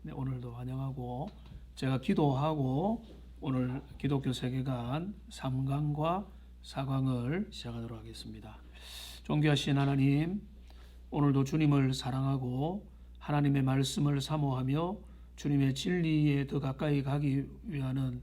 네, 오늘도 환영하고 제가 기도하고 오늘 기독교 세계관 3강과 4강을 시작하도록 하겠습니다. 존귀하신 하나님, 오늘도 주님을 사랑하고 하나님의 말씀을 사모하며 주님의 진리에 더 가까이 가기 위한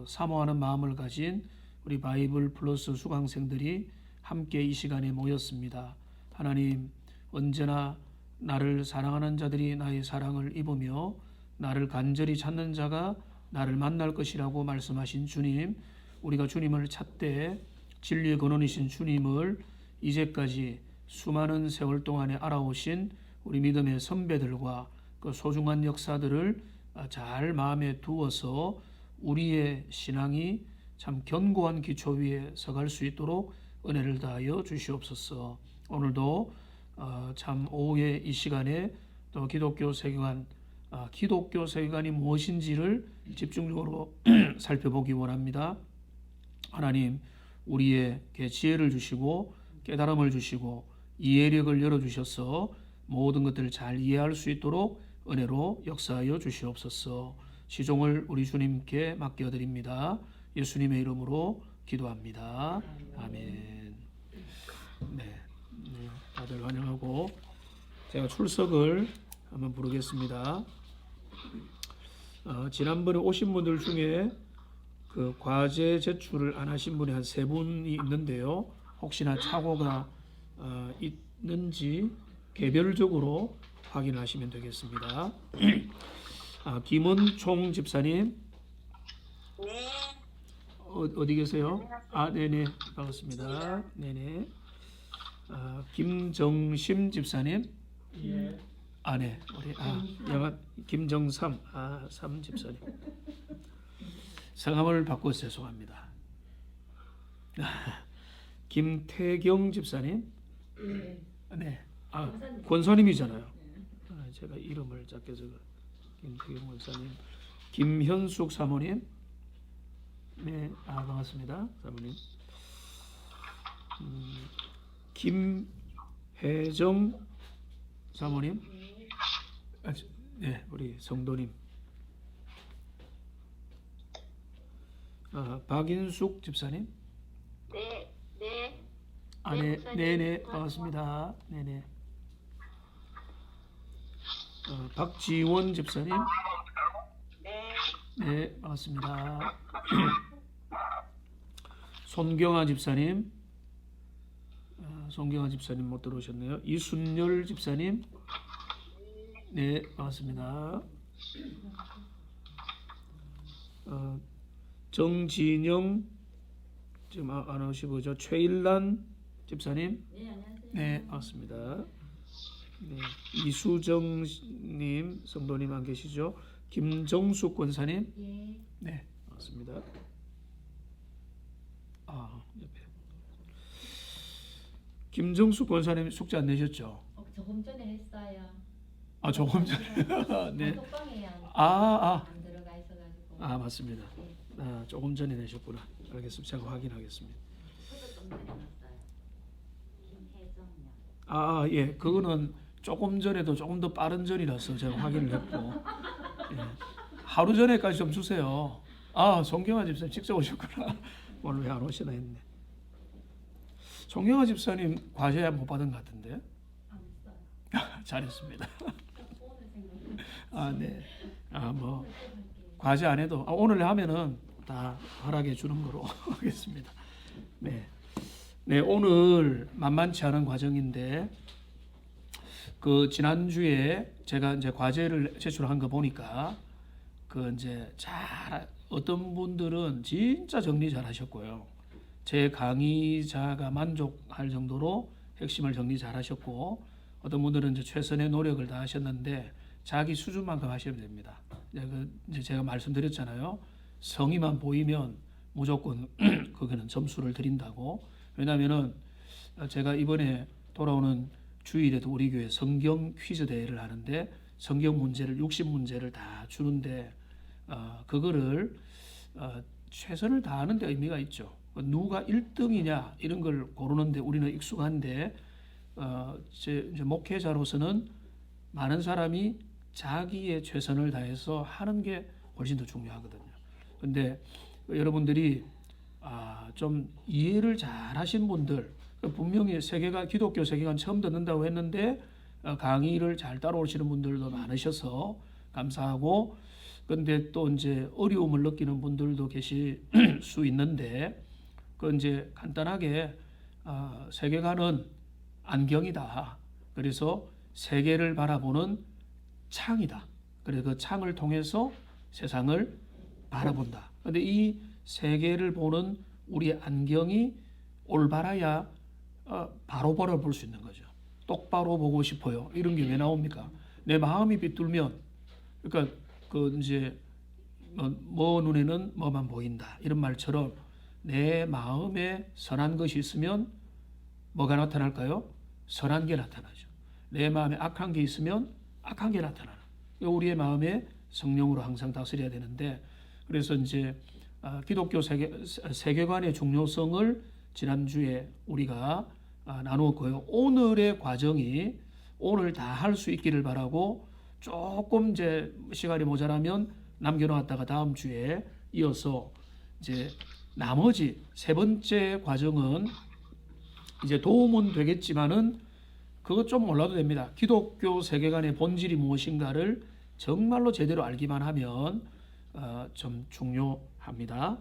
사모하는 마음을 가진 우리 바이블 플러스 수강생들이 함께 이 시간에 모였습니다. 하나님, 언제나 나를 사랑하는 자들이 나의 사랑을 입으며 나를 간절히 찾는 자가 나를 만날 것이라고 말씀하신 주님, 우리가 주님을 찾되 진리의 근원이신 주님을 이제까지 수많은 세월 동안에 알아오신 우리 믿음의 선배들과 그 소중한 역사들을 잘 마음에 두어서 우리의 신앙이 참 견고한 기초 위에 서갈 수 있도록 은혜를 다하여 주시옵소서. 오늘도 참 오후에 이 시간에 또 기독교 세계관이 무엇인지를 집중적으로 살펴보기 원합니다. 하나님, 우리에게 지혜를 주시고 깨달음을 주시고 이해력을 열어주셔서 모든 것들을 잘 이해할 수 있도록 은혜로 역사하여 주시옵소서. 시종을 우리 주님께 맡겨드립니다. 예수님의 이름으로 기도합니다. 아멘. 네, 다들 환영하고 제가 출석을 한번 부르겠습니다. 지난번에 오신 분들 중에 그 과제 제출을 안 하신 분이 한 3분이 있는데요. 혹시나 착오가 있는지 개별적으로 확인하시면 되겠습니다. 김은총 집사님, 네. 어디 계세요? 네네, 반갑습니다. 네네. 김정심 집사님, 예. 네, 우리 영화 김정삼, 삼 집사님. 성함을 바꿔 죄송합니다. 김태경 집사님, 네, 권사님이잖아요. 제가 이름을 작게 적어. 김태경 권사님, 김현숙 사모님, 네, 반갑습니다, 사모님. 김혜정 사모님, 네, 우리 성도님. 박인숙 집사님, 네, 네. 네네, 반갑습니다. 네네. 박지원 집사님, 네. 네, 반갑습니다. 손경아 집사님, 손경아 집사님 못 들어오셨네요. 이순열 집사님, 네, 반갑습니다. 정진영 지금 안 오시고 최일란 집사님, 네, 안녕하세요. 네, 반갑습니다. 네, 이수정님 성도님 안 계시죠? 김정숙 권사님, 예. 네, 반갑습니다. 옆에 김정숙 권사님 숙제 안 내셨죠? 조금 전에 했어요. 조금 전에. 네. 독방에 안 들어가 있어가지고. 맞습니다. 조금 전에 내셨구나. 알겠습니다. 제가 확인하겠습니다. 저도 좀 전에 났어요. 김혜정요. 예, 그거는 조금 전에도 조금 더 빠른 전이라서 제가 확인을 했고, 예. 하루 전에까지 좀 주세요. 송경아 집사님 직접 오셨구나. 오늘 왜 안 오시나 했네. 송경아 집사님 과제 못 받은 것 같은데? 안 했어요. 잘했습니다. 오늘 생각. 네. 뭐 과제 안 해도 오늘 하면은 다 허락해 주는 거로 하겠습니다. 네. 네, 오늘 만만치 않은 과정인데 그 지난주에 제가 이제 과제를 제출한 거 보니까 그 이제 어떤 분들은 진짜 정리 잘 하셨고요. 제 강의자가 만족할 정도로 핵심을 정리 잘 하셨고, 어떤 분들은 이제 최선의 노력을 다 하셨는데 자기 수준만큼 하시면 됩니다. 이제 제가 말씀드렸잖아요. 성의만 보이면 무조건 그거는 점수를 드린다고. 왜냐하면은 제가 이번에 돌아오는 주일에도 우리 교회 성경 퀴즈 대회를 하는데 성경 문제를 60문제를 다 주는데 그거를 최선을 다하는 데 의미가 있죠. 누가 1등이냐 이런 걸 고르는데 우리는 익숙한데 이제 목회자로서는 많은 사람이 자기의 최선을 다해서 하는 게 훨씬 더 중요하거든요. 근데 여러분들이 좀 이해를 잘 하신 분들, 분명히 기독교 세계관 처음 듣는다고 했는데 강의를 잘 따라오시는 분들도 많으셔서 감사하고, 근데 또 이제 어려움을 느끼는 분들도 계실 수 있는데, 그 이제 간단하게 세계관은 안경이다. 그래서 세계를 바라보는 창이다. 그래서 그 창을 통해서 세상을 바라본다. 근데 이 세계를 보는 우리의 안경이 올바라야 바로 바라볼 수 있는 거죠. 똑바로 보고 싶어요. 이런 게 왜 나옵니까? 내 마음이 비뚤면, 그러니까 그 이제 뭐 눈에는 뭐만 보인다 이런 말처럼 내 마음에 선한 것이 있으면 뭐가 나타날까요? 선한 게 나타나죠. 내 마음에 악한 게 있으면 악한 게 나타나는. 우리의 마음에 성령으로 항상 다스려야 되는데, 그래서 이제 기독교 세계관의 중요성을 지난주에 우리가 나누었고요. 오늘의 과정이 오늘 다 할 수 있기를 바라고, 조금 이제 시간이 모자라면 남겨놓았다가 다음 주에 이어서 이제 나머지 세 번째 과정은 이제 도움은 되겠지만은 그것 좀 몰라도 됩니다. 기독교 세계관의 본질이 무엇인가를 정말로 제대로 알기만 하면 좀 중요합니다.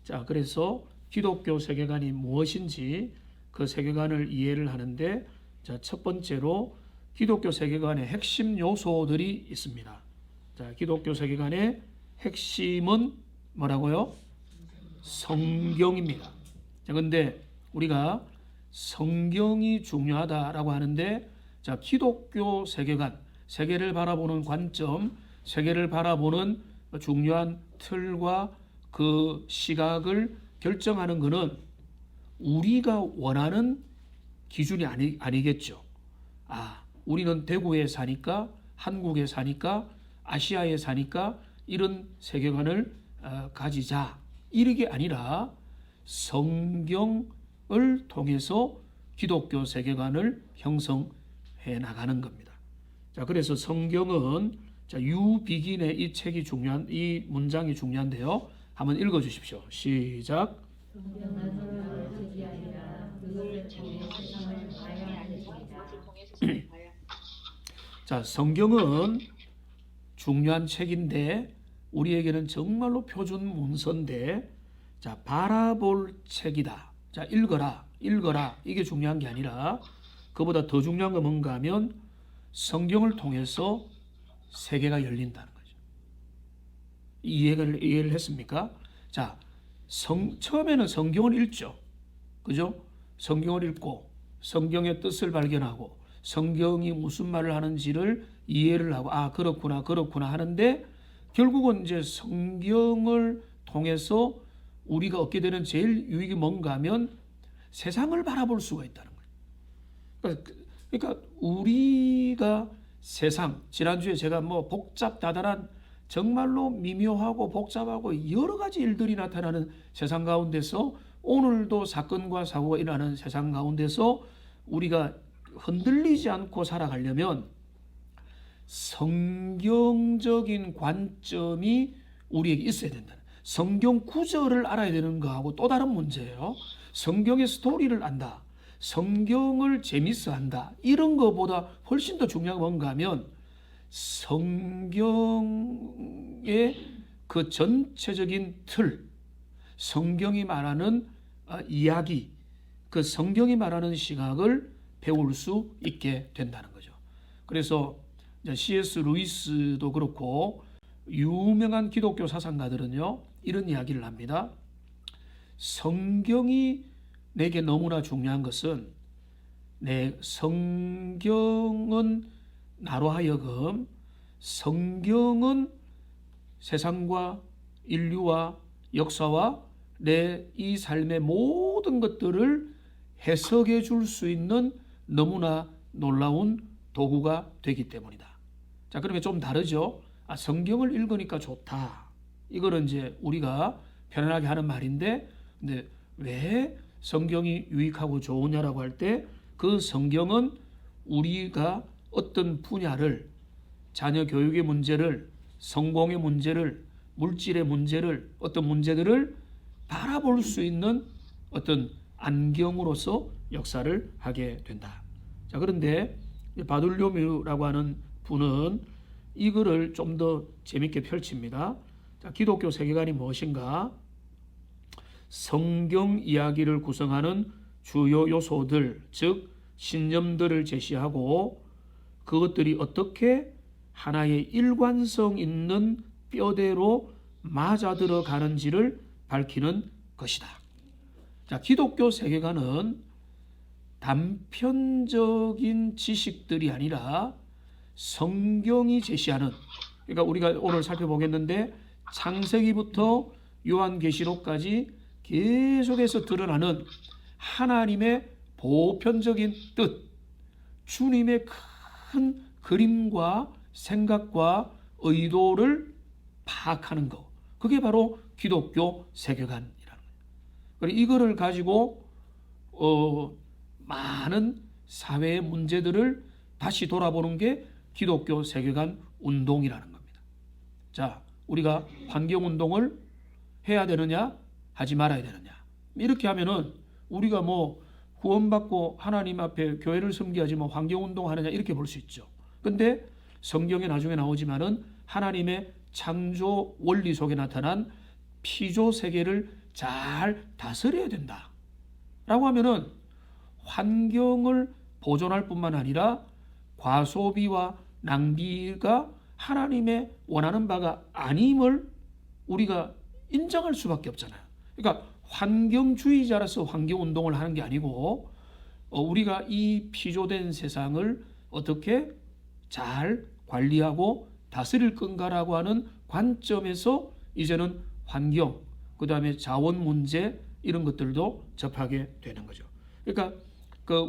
자, 그래서 기독교 세계관이 무엇인지 그 세계관을 이해를 하는데, 자, 첫 번째로 기독교 세계관의 핵심 요소들이 있습니다. 자, 기독교 세계관의 핵심은 뭐라고요? 성경입니다. 자, 근데 우리가 성경이 중요하다라고 하는데, 자, 기독교 세계관, 세계를 바라보는 관점, 세계를 바라보는 중요한 틀과 그 시각을 결정하는 것은 우리가 원하는 기준이 아니겠죠. 우리는 대구에 사니까, 한국에 사니까, 아시아에 사니까 이런 세계관을 가지자, 이게 아니라 성경을 통해서 기독교 세계관을 형성해 나가는 겁니다. 자, 그래서 성경은, 자, 유비긴의 이 책이 중요한, 이 문장이 중요한데요. 한번 읽어 주십시오. 시작. 자, 성경은 중요한 책인데 우리에게는 정말로 표준 문서인데, 자, 바라볼 책이다. 자, 읽어라 이게 중요한 게 아니라, 그보다 더 중요한 건 뭔가 하면 성경을 통해서 세계가 열린다는 거죠. 이해를 했습니까? 자, 처음에는 성경을 읽죠. 그죠? 성경을 읽고 성경의 뜻을 발견하고 성경이 무슨 말을 하는지를 이해를 하고, 그렇구나 하는데, 결국은 이제 성경을 통해서 우리가 얻게 되는 제일 유익이 뭔가 하면 세상을 바라볼 수가 있다는 거예요. 그러니까 우리가 세상, 지난주에 제가 복잡다단한, 정말로 미묘하고 복잡하고 여러 가지 일들이 나타나는 세상 가운데서, 오늘도 사건과 사고가 일어나는 세상 가운데서 우리가 흔들리지 않고 살아가려면 성경적인 관점이 우리에게 있어야 된다. 성경 구절을 알아야 되는 거하고 또 다른 문제예요. 성경의 스토리를 안다, 성경을 재밌어 한다, 이런 것보다 훨씬 더 중요한 건 뭔가 하면 성경의 그 전체적인 틀, 성경이 말하는 이야기, 그 성경이 말하는 시각을 배울 수 있게 된다는 거죠. 그래서 C.S. 루이스도 그렇고 유명한 기독교 사상가들은요, 이런 이야기를 합니다. 성경이 내게 너무나 중요한 것은, 성경은 나로 하여금, 성경은 세상과 인류와 역사와 내 이 삶의 모든 것들을 해석해 줄 수 있는 너무나 놀라운 도구가 되기 때문이다. 자, 그러면 좀 다르죠. 성경을 읽으니까 좋다, 이거는 이제 우리가 편안하게 하는 말인데, 근데 왜 성경이 유익하고 좋으냐라고 할 때, 그 성경은 우리가 어떤 분야를 자녀 교육의 문제를, 성공의 문제를, 물질의 문제를, 어떤 문제들을 바라볼 수 있는 어떤 안경으로서 역사를 하게 된다. 자, 그런데 바돌로뮤라고 하는 분은 이거를 좀 더 재밌게 펼칩니다. 자, 기독교 세계관이 무엇인가? 성경 이야기를 구성하는 주요 요소들, 즉 신념들을 제시하고 그것들이 어떻게 하나의 일관성 있는 뼈대로 맞아들어 가는지를 밝히는 것이다. 자, 기독교 세계관은 단편적인 지식들이 아니라 성경이 제시하는, 그러니까 우리가 오늘 살펴보겠는데 창세기부터 요한계시록까지 계속해서 드러나는 하나님의 보편적인 뜻, 주님의 큰 그림과 생각과 의도를 파악하는 것, 그게 바로 기독교 세계관이라는 거예요. 그리고 이거를 가지고 많은 사회의 문제들을 다시 돌아보는 게 기독교 세계관 운동이라는 겁니다. 자, 우리가 환경운동을 해야 되느냐 하지 말아야 되느냐, 이렇게 하면은 우리가 뭐 구원받고 하나님 앞에 교회를 섬겨야지 뭐 환경운동 하느냐 이렇게 볼 수 있죠. 근데 성경에 나중에 나오지만은 하나님의 창조 원리 속에 나타난 피조 세계를 잘 다스려야 된다 라고 하면은 환경을 보존할 뿐만 아니라 과소비와 낭비가 하나님의 원하는 바가 아님을 우리가 인정할 수밖에 없잖아요. 그러니까 환경주의자라서 환경운동을 하는 게 아니고 우리가 이 피조된 세상을 어떻게 잘 관리하고 다스릴 건가라고 하는 관점에서 이제는 환경, 그 다음에 자원 문제 이런 것들도 접하게 되는 거죠. 그러니까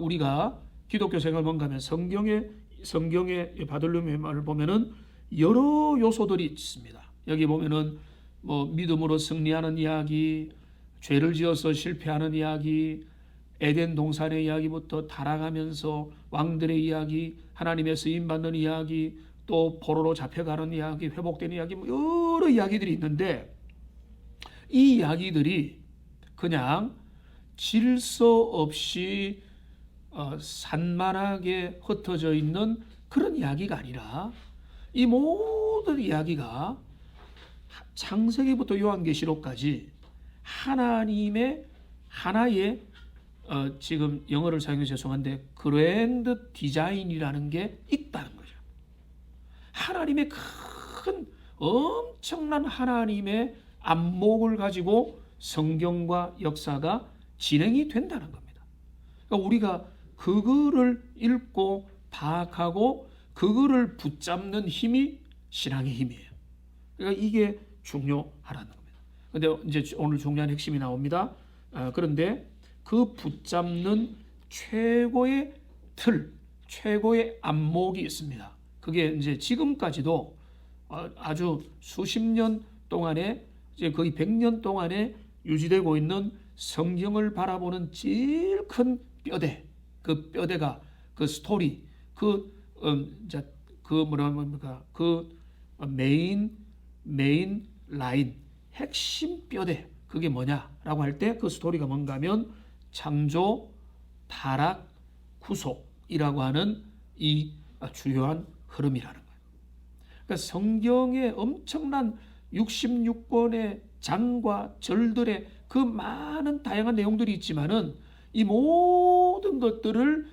우리가 기독교 생활을 뭔가 하면 성경의 바돌로뮤의 말을 보면은 여러 요소들이 있습니다. 여기 보면은 뭐 믿음으로 승리하는 이야기, 죄를 지어서 실패하는 이야기, 에덴 동산의 이야기부터 타락하면서 왕들의 이야기, 하나님의 쓰임 받는 이야기, 또 포로로 잡혀가는 이야기, 회복되는 이야기, 뭐 여러 이야기들이 있는데 이 이야기들이 그냥 질서 없이 산만하게 흩어져 있는 그런 이야기가 아니라 이 모든 이야기가 창세기부터 요한계시록까지 하나님의 하나의 지금 영어를 사용해서 죄송한데 그랜드 디자인이라는 게 있다는 거죠. 하나님의 큰 엄청난 하나님의 안목을 가지고 성경과 역사가 진행이 된다는 겁니다. 그러니까 우리가 그거를 읽고 파악하고 그거를 붙잡는 힘이 신앙의 힘이에요. 그러니까 이게 중요하다는 겁니다. 근데 이제 오늘 중요한 핵심이 나옵니다. 그런데 그 붙잡는 최고의 틀, 최고의 안목이 있습니다. 그게 이제 지금까지도 아주 수십 년 동안에 이제 거의 100년 동안에 유지되고 있는 성경을 바라보는 제일 큰 뼈대, 그 뼈대가 그 스토리, 그 메인 라인, 핵심 뼈대, 그게 뭐냐라고 할 때 그 스토리가 뭔가 하면 창조, 타락, 구속이라고 하는 이 주요한 흐름이라는 거예요. 그러니까 성경의 엄청난 66권의 장과 절들의 그 많은 다양한 내용들이 있지만은 이 모든 것들을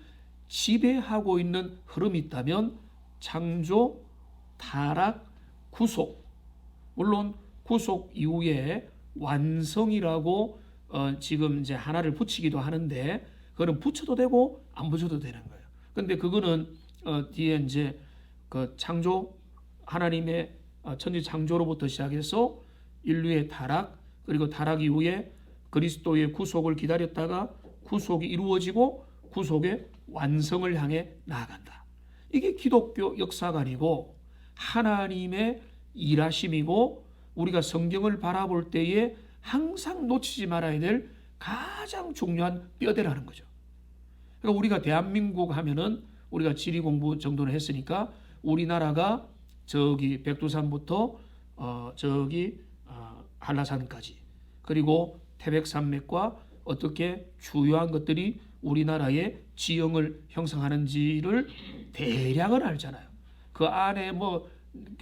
지배하고 있는 흐름이 있다면 창조, 타락, 구속, 물론 구속 이후에 완성이라고 지금 이제 하나를 붙이기도 하는데 그거는 붙여도 되고 안 붙여도 되는 거예요. 근데 그거는 뒤에 이제 그 창조, 하나님의 천지 창조로부터 시작해서 인류의 타락, 그리고 타락 이후에 그리스도의 구속을 기다렸다가 구속이 이루어지고 구속의 완성을 향해 나아간다. 이게 기독교 역사관이고 하나님의 일하심이고 우리가 성경을 바라볼 때에 항상 놓치지 말아야 될 가장 중요한 뼈대라는 거죠. 그러니까 우리가 대한민국 하면은 우리가 지리 공부 정도는 했으니까 우리나라가 저기 백두산부터 저기 한라산까지, 그리고 태백산맥과 어떻게 주요한 것들이 우리나라의 지형을 형성하는지를 대략은 알잖아요. 그 안에 뭐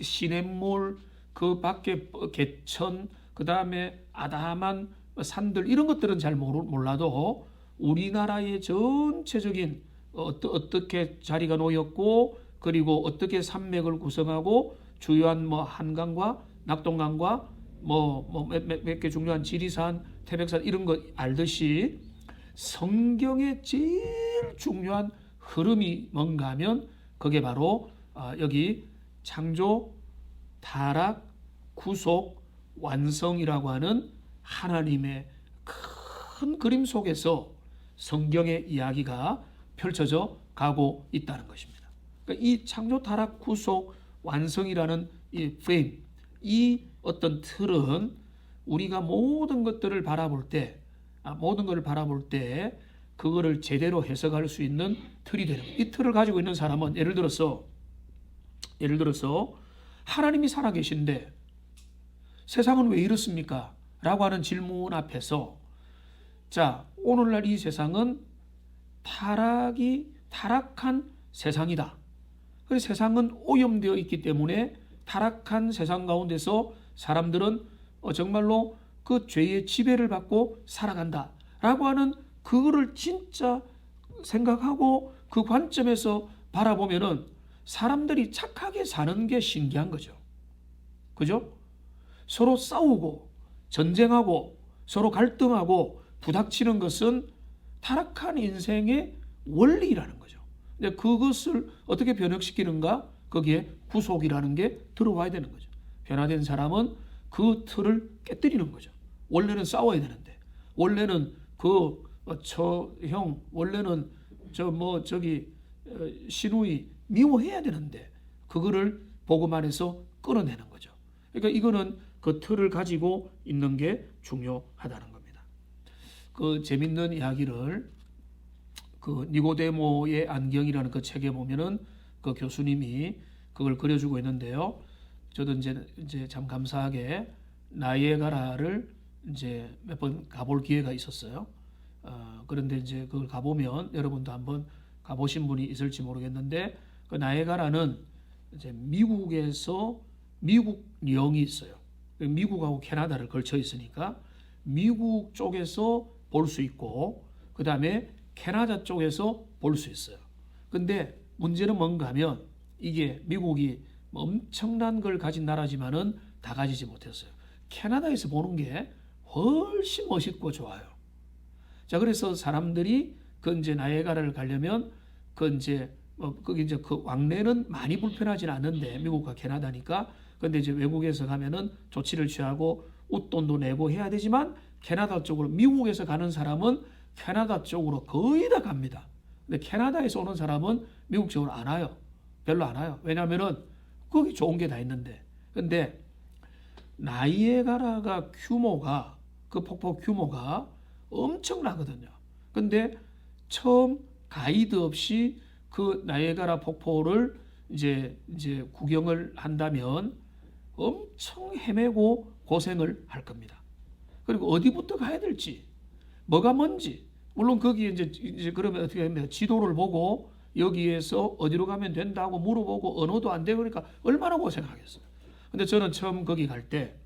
시냇물, 그 밖에 개천, 그 다음에 아담한 산들, 이런 것들은 잘 몰라도 우리나라의 전체적인 어떻게 자리가 놓였고, 그리고 어떻게 산맥을 구성하고, 주요한 뭐 한강과 낙동강과 몇 개 중요한 지리산, 태백산, 이런 거 알듯이 성경의 제일 중요한 흐름이 뭔가 하면 그게 바로 여기 창조, 타락, 구속, 완성이라고 하는 하나님의 큰 그림 속에서 성경의 이야기가 펼쳐져 가고 있다는 것입니다. 그러니까 이 창조, 타락, 구속, 완성이라는 이 프레임, 이 어떤 틀은 우리가 모든 것들을 바라볼 때, 그거를 제대로 해석할 수 있는 틀이 되는 거예요. 이 틀을 가지고 있는 사람은 예를 들어서 하나님이 살아계신데 세상은 왜 이렇습니까? 라고 하는 질문 앞에서, 자, 오늘날 이 세상은 타락한 세상이다. 그래서 세상은 오염되어 있기 때문에 타락한 세상 가운데서 사람들은 정말로 그 죄의 지배를 받고 살아간다 라고 하는, 그거를 진짜 생각하고 그 관점에서 바라보면은 사람들이 착하게 사는 게 신기한 거죠. 그죠? 서로 싸우고 전쟁하고 서로 갈등하고 부닥치는 것은 타락한 인생의 원리라는 거죠. 근데 그것을 어떻게 변혁시키는가? 거기에 구속이라는 게 들어와야 되는 거죠. 변화된 사람은 그 틀을 깨뜨리는 거죠. 원래는 싸워야 되는데, 원래는 원래는 시누이 미워해야 되는데, 그거를 복음 안에서 끌어내는 거죠. 그러니까 이거는 그 틀을 가지고 있는 게 중요하다는 겁니다. 그 재밌는 이야기를 그 니고데모의 안경이라는 그 책에 보면은 그 교수님이 그걸 그려주고 있는데요. 저도 이제 참 감사하게 나이아가라를 이제 몇 번 가볼 기회가 있었어요. 그런데 이제 그걸 가보면 여러분도 한번 가보신 분이 있을지 모르겠는데, 그 나이아가라는 이제 미국에서 미국령이 있어요. 미국하고 캐나다를 걸쳐 있으니까 미국 쪽에서 볼 수 있고, 그 다음에 캐나다 쪽에서 볼 수 있어요. 근데 문제는 뭔가 하면 이게 미국이 엄청난 걸 가진 나라지만은 다 가지지 못했어요. 캐나다에서 보는 게 훨씬 멋있고 좋아요. 자, 그래서 사람들이 그 이제 나이아가라를 가려면 거기 이제 그 왕래는 많이 불편하진 않는데, 미국과 캐나다니까. 근데 이제 외국에서 가면은 조치를 취하고 웃돈도 내고 해야 되지만, 캐나다 쪽으로, 미국에서 가는 사람은 캐나다 쪽으로 거의 다 갑니다. 근데 캐나다에서 오는 사람은 미국 쪽으로 안 와요. 별로 안 와요. 왜냐면은 거기 좋은 게 다 있는데. 근데 나이아가라가 그 폭포 규모가 엄청나거든요. 근데 처음 가이드 없이 그 나이아가라 폭포를 이제 구경을 한다면 엄청 헤매고 고생을 할 겁니다. 그리고 어디부터 가야 될지, 뭐가 뭔지, 물론 거기에 이제 그러면 어떻게 하면 지도를 보고 여기에서 어디로 가면 된다고 물어보고 언어도 안 되고, 그러니까 얼마나 고생하겠어요. 근데 저는 처음 거기 갈 때,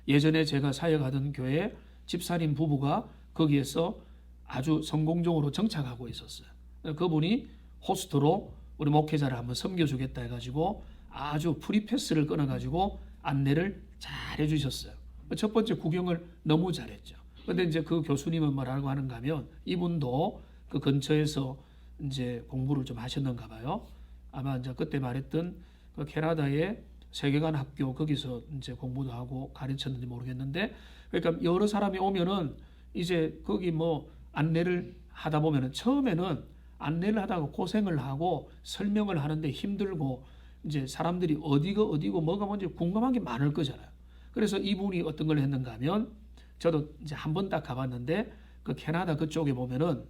예전에 제가 사역하던 교회 집사님 부부가 거기에서 아주 성공적으로 정착하고 있었어요. 그분이 호스트로 우리 목회자를 한번 섬겨주겠다 해가지고 아주 프리패스를 끊어가지고 안내를 잘 해주셨어요. 첫 번째 구경을 너무 잘했죠. 근데 이제 그 교수님은 뭐라고 하는가 하면, 이분도 그 근처에서 이제 공부를 좀 하셨는가 봐요. 아마 이제 그때 말했던 그 캐나다의 세계관 학교, 거기서 이제 공부도 하고 가르쳤는지 모르겠는데, 그러니까 여러 사람이 오면은 이제 거기 뭐 안내를 하다 보면은 처음에는 안내를 하다가 고생을 하고 설명을 하는데 힘들고, 이제 사람들이 어디가 어디고 뭐가 뭔지 궁금한 게 많을 거잖아요. 그래서 이분이 어떤 걸 했는가 하면, 저도 이제 한 번 딱 가봤는데, 그 캐나다 그쪽에 보면은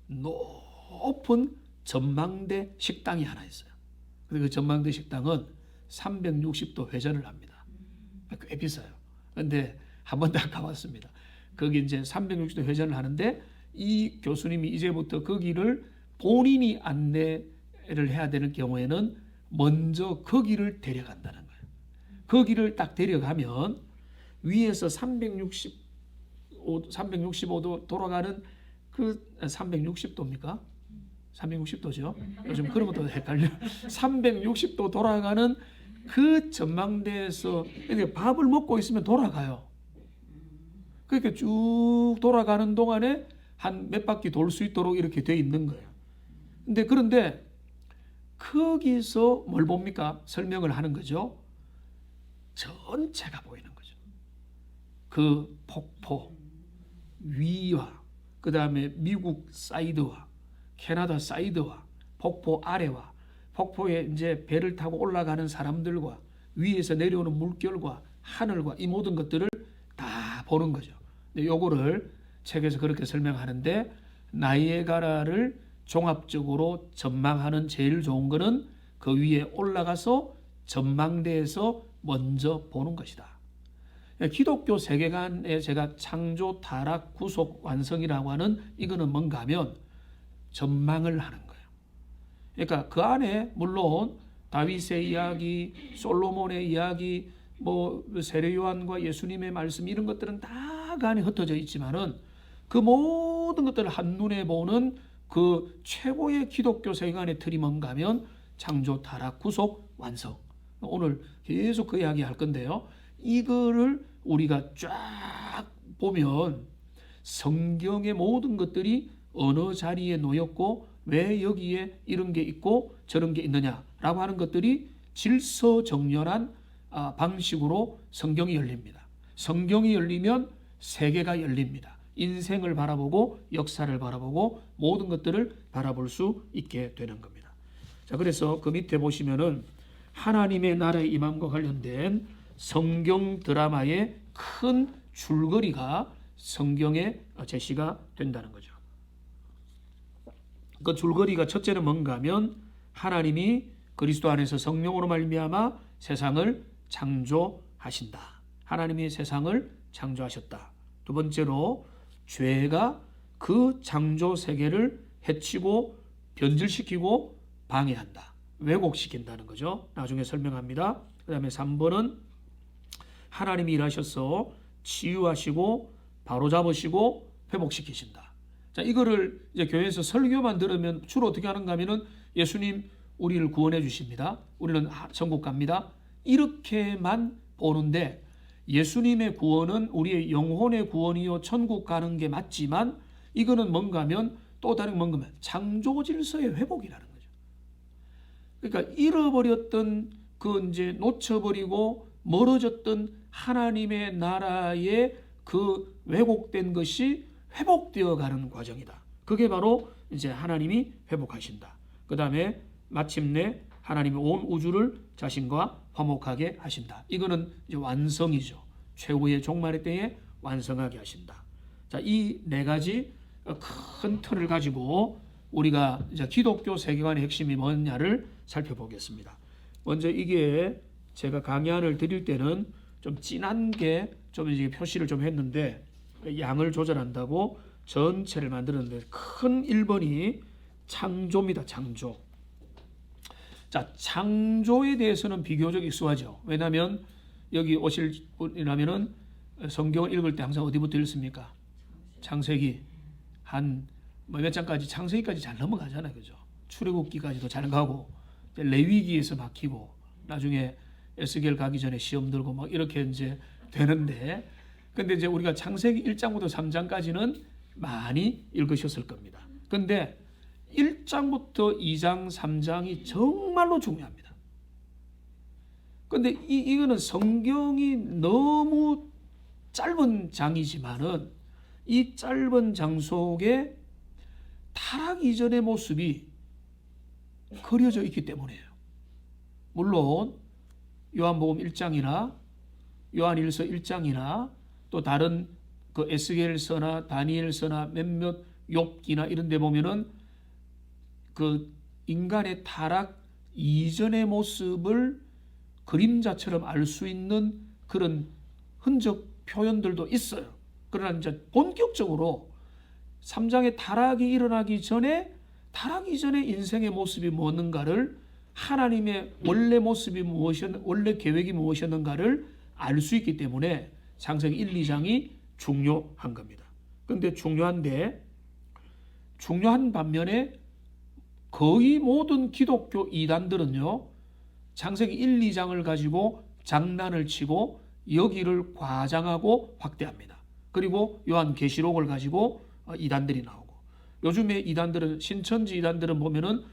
높은 전망대 식당이 하나 있어요. 근데 그 전망대 식당은 360도 회전을 합니다. 꽤 비싸요. 근데 한 번도 안 가봤습니다. 거기 이제 360도 회전을 하는데 이 교수님이 이제부터 거기를 본인이 안내를 해야 되는 경우에는 먼저 거기를 데려간다는 거예요. 거기를 딱 데려가면 위에서 365도 돌아가는 그 360도입니까? 360도죠. 요즘 그런 것도 헷갈려. 360도 돌아가는 그 전망대에서 그러니까 밥을 먹고 있으면 돌아가요. 그러니까 쭉 돌아가는 동안에 한 몇 바퀴 돌 수 있도록 이렇게 돼 있는 거예요. 그런데 거기서 뭘 봅니까? 설명을 하는 거죠. 전체가 보이는 거죠. 그 폭포 위와 그 다음에 미국 사이드와 캐나다 사이드와 폭포 아래와 폭포에 이제 배를 타고 올라가는 사람들과 위에서 내려오는 물결과 하늘과 이 모든 것들을 다 보는 거죠. 근데 요거를 책에서 그렇게 설명하는데 나이아가라를 종합적으로 전망하는 제일 좋은 거는 그 위에 올라가서 전망대에서 먼저 보는 것이다. 기독교 세계관에 제가 창조, 타락, 구속, 완성이라고 하는 이거는 뭔가 하면 전망을 하는 거예요. 그러니까 그 안에 물론 다윗의 이야기, 솔로몬의 이야기, 뭐 세례 요한과 예수님의 말씀 이런 것들은 다 그 안에 흩어져 있지만은 그 모든 것들을 한눈에 보는 그 최고의 기독교 세계관의 틀이 뭔가 하면 창조, 타락, 구속, 완성. 오늘 계속 그 이야기 할 건데요. 이거를 우리가 쫙 보면 성경의 모든 것들이 어느 자리에 놓였고 왜 여기에 이런 게 있고 저런 게 있느냐라고 하는 것들이 질서정연한 방식으로 성경이 열립니다. 성경이 열리면 세계가 열립니다. 인생을 바라보고 역사를 바라보고 모든 것들을 바라볼 수 있게 되는 겁니다. 자, 그래서 그 밑에 보시면은 하나님의 나라의 임함과 관련된 성경 드라마의 큰 줄거리가 성경에 제시가 된다는 거죠. 그 줄거리가 첫째는 뭔가 하면 하나님이 그리스도 안에서 성령으로 말미암아 세상을 창조하신다. 하나님이 세상을 창조하셨다. 두 번째로 죄가 그 창조 세계를 해치고 변질시키고 방해한다. 왜곡시킨다는 거죠. 나중에 설명합니다. 그 다음에 3번은 하나님이 일하셔서 치유하시고 바로잡으시고 회복시키신다. 자, 이거를 이제 교회에서 설교만 들으면 주로 어떻게 하는가 하면은 예수님 우리를 구원해 주십니다. 우리는 천국 갑니다. 이렇게만 보는데 예수님의 구원은 우리의 영혼의 구원이요 천국 가는 게 맞지만 이거는 뭔가 하면 또 다른 뭔가 하면 창조 질서의 회복이라는 거죠. 그러니까 잃어버렸던 그 이제 놓쳐버리고 멀어졌던 하나님의 나라의 그 왜곡된 것이 회복되어 가는 과정이다. 그게 바로 이제 하나님이 회복하신다. 그 다음에 마침내 하나님이 온 우주를 자신과 화목하게 하신다. 이거는 이제 완성이죠. 최후의 종말의 때에 완성하게 하신다. 자, 이 네 가지 큰 틀을 가지고 우리가 이제 기독교 세계관의 핵심이 뭐냐를 살펴보겠습니다. 먼저 이게 제가 강연을 드릴 때는 좀 진한 게 좀 이제 표시를 좀 했는데 양을 조절한다고 전체를 만들었는데 큰 1번이 창조입니다. 창조. 자, 창조에 대해서는 비교적 익숙하죠. 왜냐하면 여기 오실 분이라면은 성경을 읽을 때 항상 어디부터 읽습니까? 창세기 한 몇 장까지 창세기까지 잘 넘어가잖아요, 그죠? 출애굽기까지도 잘 가고 레위기에서 막히고 나중에 에스겔 가기 전에 시험 들고 막 이렇게 이제 되는데, 근데 이제 우리가 창세기 1장부터 3장까지는 많이 읽으셨을 겁니다. 근데 1장부터 2장, 3장이 정말로 중요합니다. 근데 이거는 성경이 너무 짧은 장이지만은 이 짧은 장 속에 타락 이전의 모습이 그려져 있기 때문이에요. 물론 요한복음 1장이나 요한일서 1장이나 또 다른 그 에스겔서나 다니엘서나 몇몇 욥기나 이런 데 보면은 그 인간의 타락 이전의 모습을 그림자처럼 알 수 있는 그런 흔적 표현들도 있어요. 그러나 이제 본격적으로 3장의 타락이 일어나기 전에 인생의 모습이 무엇인가를 하나님의 원래 모습이 원래 계획이 무엇이었는가를 알 수 있기 때문에 창세기 1, 2장이 중요한 겁니다. 그런데 중요한 반면에 거의 모든 기독교 이단들은요, 창세기 1, 2장을 가지고 장난을 치고 여기를 과장하고 확대합니다. 그리고 요한계시록을 가지고 이단들이 나오고, 요즘에 이단들은, 신천지 이단들은 보면은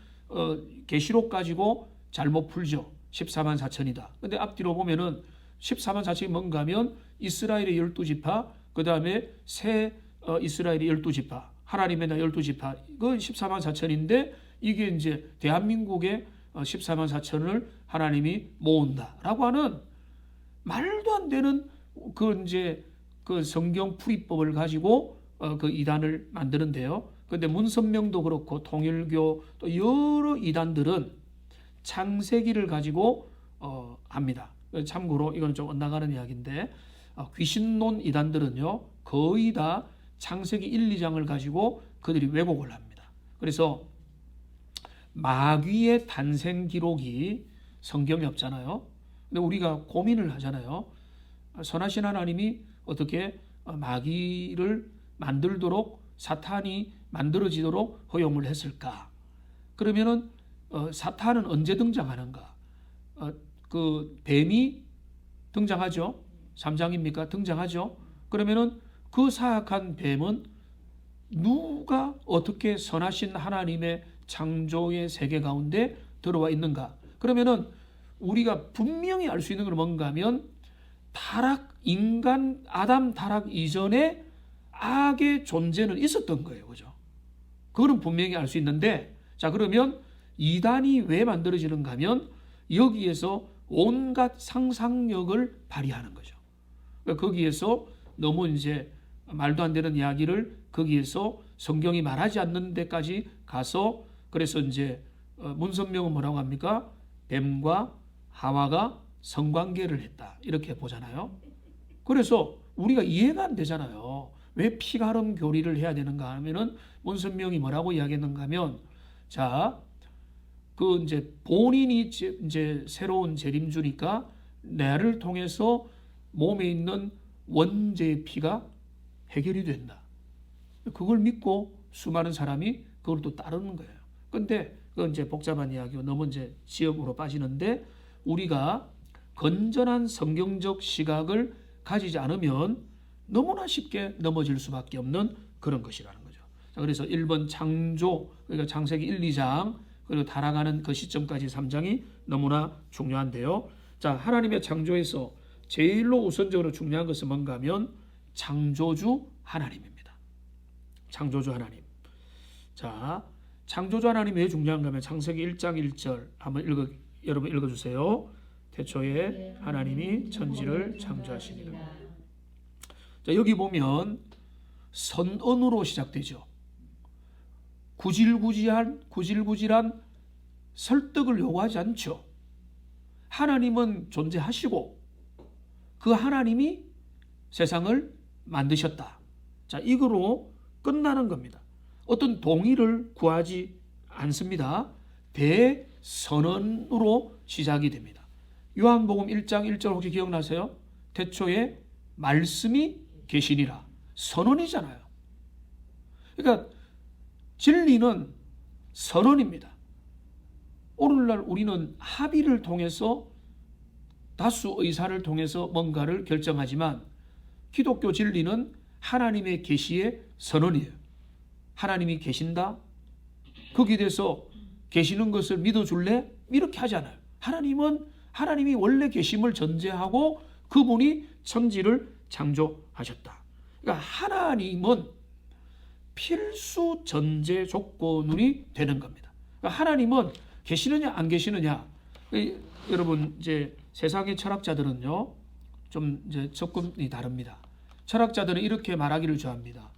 계시록 가지고 잘못 풀죠. 14만 4천이다. 근데 앞뒤로 보면은 14만 4천이 뭔가 하면 이스라엘의 12지파, 그 다음에 새 이스라엘의 12지파, 하나님의 나 12지파, 그 14만 4천인데 이게 이제 대한민국의 14만 4천을 하나님이 모은다라고 하는 말도 안 되는 그 성경 풀이법을 가지고 그 이단을 만드는데요. 근데 문선명도 그렇고 통일교 또 여러 이단들은 창세기를 가지고 합니다. 참고로 이건 좀 엇나가는 이야기인데, 귀신론 이단들은요 거의 다 창세기 1, 2장을 가지고 그들이 왜곡을 합니다. 그래서 마귀의 탄생 기록이 성경에 없잖아요. 근데 우리가 고민을 하잖아요. 선하신 하나님이 어떻게 마귀를 만들도록, 사탄이 만들어지도록 허용을 했을까? 그러면은 사탄은 언제 등장하는가? 그 뱀이 등장하죠. 3장입니까? 등장하죠. 그러면은 그 사악한 뱀은 누가 어떻게 선하신 하나님의 창조의 세계 가운데 들어와 있는가? 그러면은 우리가 분명히 알 수 있는 건 뭔가 하면 아담 타락 이전에 악의 존재는 있었던 거예요. 그죠? 그거는 분명히 알 수 있는데, 자, 그러면 이단이 왜 만들어지는가 하면 여기에서 온갖 상상력을 발휘하는 거죠. 그러니까 거기에서 너무 이제 말도 안 되는 이야기를 거기에서 성경이 말하지 않는 데까지 가서, 그래서 이제 문선명은 뭐라고 합니까? 뱀과 하와가 성관계를 했다, 이렇게 보잖아요. 그래서 우리가 이해가 안 되잖아요. 왜 피가름 교리를 해야 되는가 하면은 문선명이 뭐라고 이야기했는가 하면, 자, 그 이제 본인이 이제 새로운 재림주니까 나를 통해서 몸에 있는 원죄의 피가 해결이 된다. 그걸 믿고 수많은 사람이 그걸 또 따르는 거예요. 근데 그건 이제 복잡한 이야기고 너무 이제 지역으로 빠지는데, 우리가 건전한 성경적 시각을 가지지 않으면 너무나 쉽게 넘어질 수밖에 없는 그런 것이라는 거죠. 자, 그래서 1번 창조, 그러니까 창세기 1, 2장, 그리고 타락하는 그 시점까지 3장이 너무나 중요한데요. 자, 하나님의 창조에서 제일로 우선적으로 중요한 것은 뭔가 하면 창조주 하나님입니다. 창조주 하나님. 자, 창조주 하나님이 왜 중요한가 하면 창세기 1장 1절 한번 여러분 읽어주세요. 태초에 하나님이 천지를 창조하시니라. 자, 여기 보면 선언으로 시작되죠. 구질구질한 설득을 요구하지 않죠. 하나님은 존재하시고 그 하나님이 세상을 만드셨다. 자, 이거로 끝나는 겁니다. 어떤 동의를 구하지 않습니다. 대선언으로 시작이 됩니다. 요한복음 1장 1절 혹시 기억나세요? 태초에 말씀이 계시니라. 선언이잖아요. 그러니까 진리는 선언입니다. 오늘날 우리는 합의를 통해서, 다수 의사를 통해서 뭔가를 결정하지만 기독교 진리는 하나님의 계시의 선언이에요. 하나님이 계신다? 거기에 대해서 계시는 것을 믿어줄래? 이렇게 하지 않아요. 하나님이 원래 계심을 전제하고 그분이 천지를 창조하셨다. 그러니까 하나님은 필수 전제 조건이 되는 겁니다. 그러니까 하나님은 계시느냐 안 계시느냐, 여러분 이제 세상의 철학자들은요 좀 이제 접근이 다릅니다. 철학자들은 이렇게 말하기를 좋아합니다.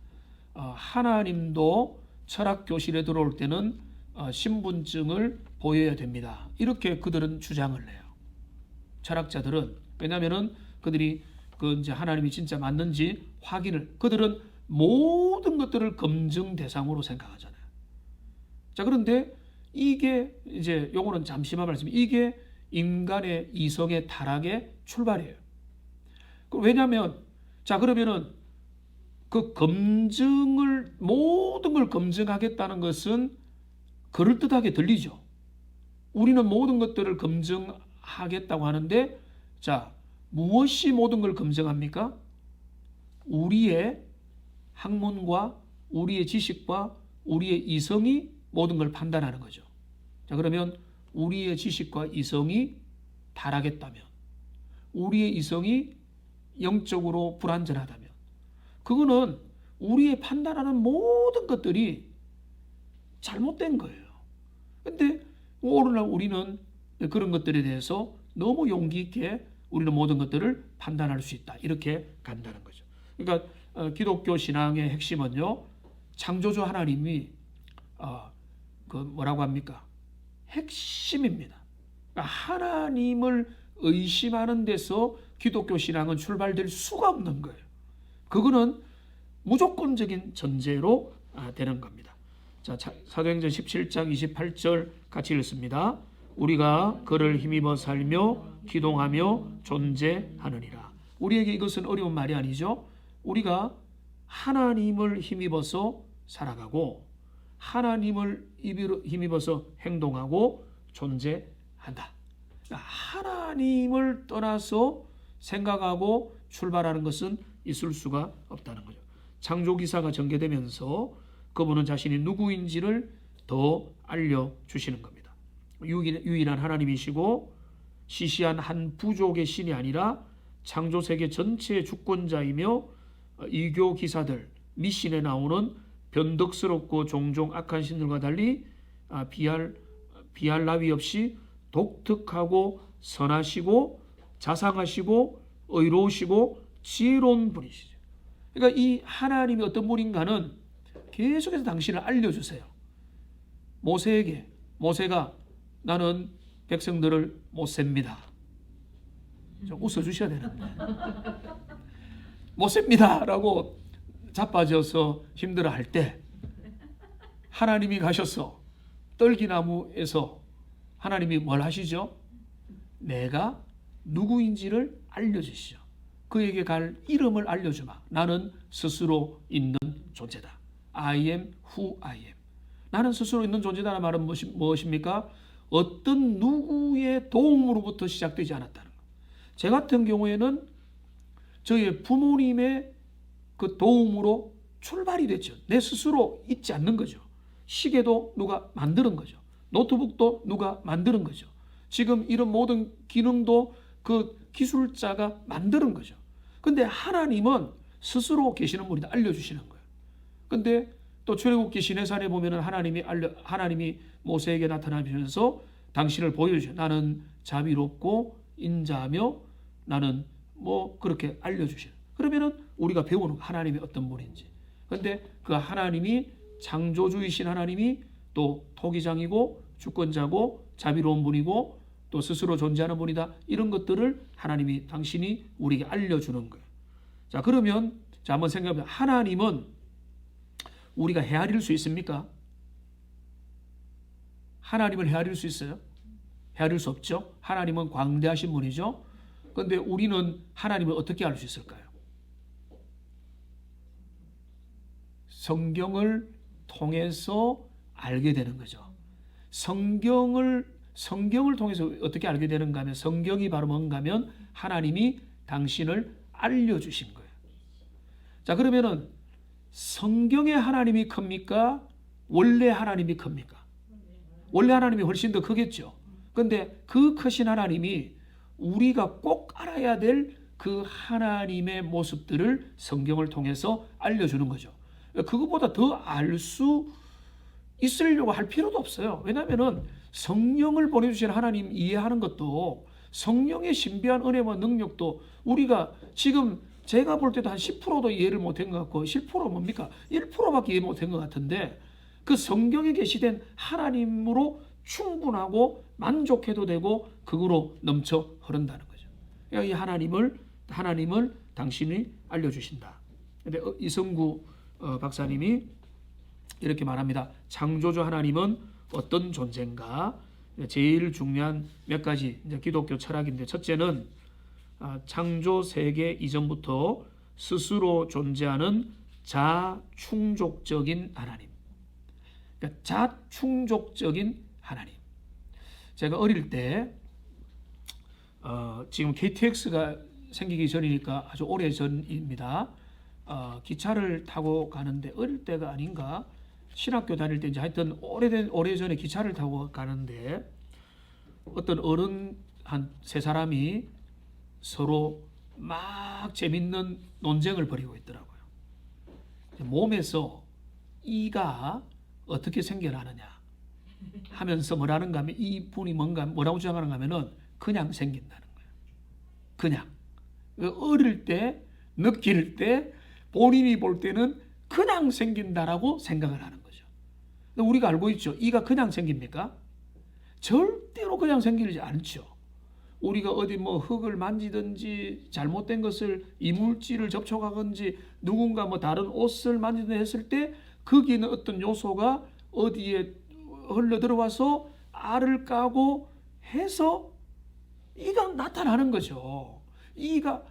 하나님도 철학 교실에 들어올 때는 신분증을 보여야 됩니다. 이렇게 그들은 주장을 해요. 철학자들은. 왜냐하면은 그들이 그 이제 하나님이 진짜 맞는지 확인을, 그들은 모든 것들을 검증 대상으로 생각하잖아요. 자, 그런데 이게 이제 요거는 잠시만 말씀, 이게 인간의 이성의 타락의 출발이에요. 왜냐하면 자, 그러면은 그 검증을, 모든 걸 검증하겠다는 것은 그럴듯하게 들리죠. 우리는 모든 것들을 검증하겠다고 하는데, 자, 무엇이 모든 걸 검증합니까? 우리의 학문과 우리의 지식과 우리의 이성이 모든 걸 판단하는 거죠. 자, 그러면 우리의 지식과 이성이 타락했다면, 우리의 이성이 영적으로 불완전하다면, 그거는 우리의 판단하는 모든 것들이 잘못된 거예요. 근데 오늘날 우리는 그런 것들에 대해서 너무 용기 있게 우리는 모든 것들을 판단할 수 있다, 이렇게 간다는 거죠. 그러니까 기독교 신앙의 핵심은요, 창조주 하나님이 그 뭐라고 합니까? 핵심입니다. 그러니까 하나님을 의심하는 데서 기독교 신앙은 출발될 수가 없는 거예요. 그거는 무조건적인 전제로 되는 겁니다. 자, 사도행전 17장 28절 같이 읽습니다. 우리가 그를 힘입어 살며 기동하며 존재하느니라. 우리에게 이것은 어려운 말이 아니죠. 우리가 하나님을 힘입어서 살아가고 하나님을 힘입어서 행동하고 존재한다. 하나님을 떠나서 생각하고 출발하는 것은 있을 수가 없다는 거죠. 창조기사가 전개되면서 그분은 자신이 누구인지를 더 알려주시는 겁니다. 유일한 하나님이시고 시시한 한 부족의 신이 아니라 창조세계 전체의 주권자이며 이교 기사들, 미신에 나오는 변덕스럽고 종종 악한 신들과 달리 비할 나위 없이 독특하고 선하시고 자상하시고 의로우시고 지혜로운 분이시죠. 그러니까 이 하나님이 어떤 분인가는 계속해서 당신을 알려주세요. 모세에게, 모세가 나는 백성들을 못 셉니다. 좀 웃어주셔야 되는데. 못 셉니다 라고 자빠져서 힘들어할 때 하나님이 가셔서 떨기나무에서 하나님이 뭘 하시죠? 내가 누구인지를 알려주시죠. 그에게 갈 이름을 알려주마. 나는 스스로 있는 존재다. I am who I am. 나는 스스로 있는 존재다라는 말은 무엇입니까? 어떤 누구의 도움으로부터 시작되지 않았다는 것. 제 같은 경우에는 저희 부모님의 그 도움으로 출발이 됐죠. 내 스스로 있지 않는 거죠. 시계도 누가 만드는 거죠. 노트북도 누가 만드는 거죠. 지금 이런 모든 기능도 그 기술자가 만드는 거죠. 근데 하나님은 스스로 계시는 분이다, 알려주시는 거예요. 근데 또 출애굽기 시내산에 보면은 하나님이 모세에게 나타나면서 당신을 보여주죠. 나는 자비롭고 인자하며 나는 뭐 그렇게 알려주시는. 그러면은 우리가 배우는 하나님이 어떤 분인지. 근데 그 하나님이 창조주이신 하나님이 또 토기장이고 주권자고 자비로운 분이고 또 스스로 존재하는 분이다. 이런 것들을 하나님이 당신이 우리에게 알려주는 거예요. 자, 그러면 자 한번 생각해보면 하나님은 우리가 헤아릴 수 있습니까? 하나님을 헤아릴 수 있어요? 헤아릴 수 없죠. 하나님은 광대하신 분이죠. 그런데 우리는 하나님을 어떻게 알 수 있을까요? 성경을 통해서 알게 되는 거죠. 성경을 통해서 어떻게 알게 되는가 하면 성경이 바로 뭔가 하면 하나님이 당신을 알려주신 거예요. 자, 그러면은 성경의 하나님이 큽니까? 원래 하나님이 큽니까? 원래 하나님이 훨씬 더 크겠죠. 그런데 그 크신 하나님이 우리가 꼭 알아야 될 그 하나님의 모습들을 성경을 통해서 알려주는 거죠. 그것보다 더 알 수 있으려고 할 필요도 없어요. 왜냐하면 성령을 보내주신 하나님 이해하는 것도 성령의 신비한 은혜와 능력도 우리가 지금 제가 볼 때도 한 10%도 이해를 못한 것 같고 10% 뭡니까? 1%밖에 이해 못한 것 같은데 그 성경에 계시된 하나님으로 충분하고 만족해도 되고 그거로 넘쳐 흐른다는 거죠. 이 하나님을 당신이 알려주신다. 근데 이성구 박사님이 이렇게 말합니다. 창조주 하나님은 어떤 존재인가? 제일 중요한 몇 가지 이제 기독교 철학인데, 첫째는 창조 세계 이전부터 스스로 존재하는 자충족적인 하나님. 그러니까 자충족적인 하나님. 제가 어릴 때 지금 KTX가 생기기 전이니까 아주 오래 전입니다. 기차를 타고 가는데, 어릴 때가 아닌가, 신학교 다닐 때 이제 하여튼 오래전에 기차를 타고 가는데 어떤 어른 한 세 사람이 서로 막 재밌는 논쟁을 벌이고 있더라고요. 몸에서 이가 어떻게 생겨나느냐 하면서 뭐라는가 하면, 이 분이 뭐라고 주장하는가 하면은 그냥 생긴다는 거예요. 그냥. 어릴 때 느낄 때 본인이 볼 때는 그냥 생긴다라고 생각을 하는 거죠. 우리가 알고 있죠. 이가 그냥 생깁니까? 절대로 그냥 생기지 않죠. 우리가 어디 뭐 흙을 만지든지 잘못된 것을, 이물질을 접촉하든지 누군가 뭐 다른 옷을 만지든지 했을 때 거기는 어떤 요소가 어디에 흘러 들어와서 알을 까고 해서 이가 나타나는 거죠. 이가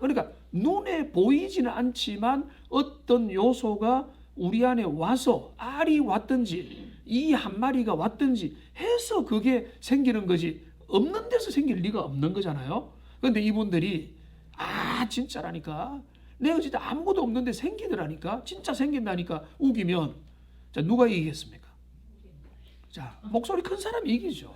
그러니까 눈에 보이지는 않지만 어떤 요소가 우리 안에 와서 알이 왔든지 이 한 마리가 왔든지 해서 그게 생기는 거지, 없는 데서 생길 리가 없는 거잖아요. 그런데 이분들이 진짜라니까, 내가 진짜 아무것도 없는데 생기더라니까, 진짜 생긴다니까 우기면, 자, 누가 이기겠습니까? 자, 목소리 큰 사람이 이기죠.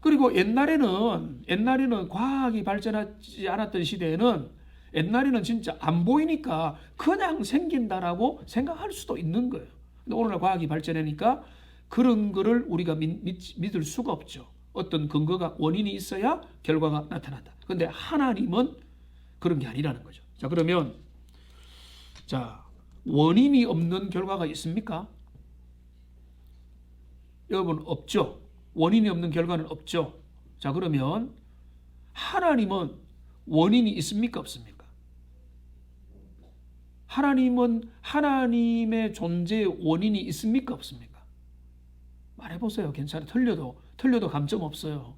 그리고 옛날에는 과학이 발전하지 않았던 시대에는, 옛날에는 진짜 안 보이니까 그냥 생긴다라고 생각할 수도 있는 거예요. 근데 오늘날 과학이 발전하니까 그런 거를 우리가 믿을 수가 없죠. 어떤 근거가, 원인이 있어야 결과가 나타난다. 근데 하나님은 그런 게 아니라는 거죠. 자, 그러면 원인이 없는 결과가 있습니까? 여러분, 없죠. 원인이 없는 결과는 없죠. 자, 그러면 하나님은 원인이 있습니까? 없습니까? 하나님은 하나님의 존재의 원인이 있습니까? 없습니까? 말해보세요. 괜찮아요. 틀려도 감점 없어요.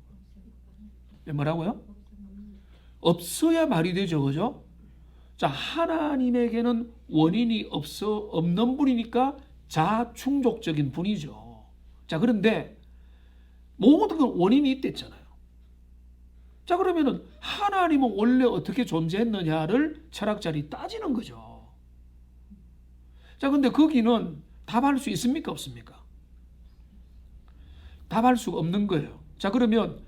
뭐라고요? 없어야 말이 되죠. 그죠? 자, 하나님에게는 원인이 없는 분이니까 자충족적인 분이죠. 자, 그런데 모든 건 원인이 있댔잖아요. 자, 그러면은 하나님은 원래 어떻게 존재했느냐를 철학자들이 따지는 거죠. 자, 근데 거기는 답할 수 있습니까? 없습니까? 답할 수가 없는 거예요. 자, 그러면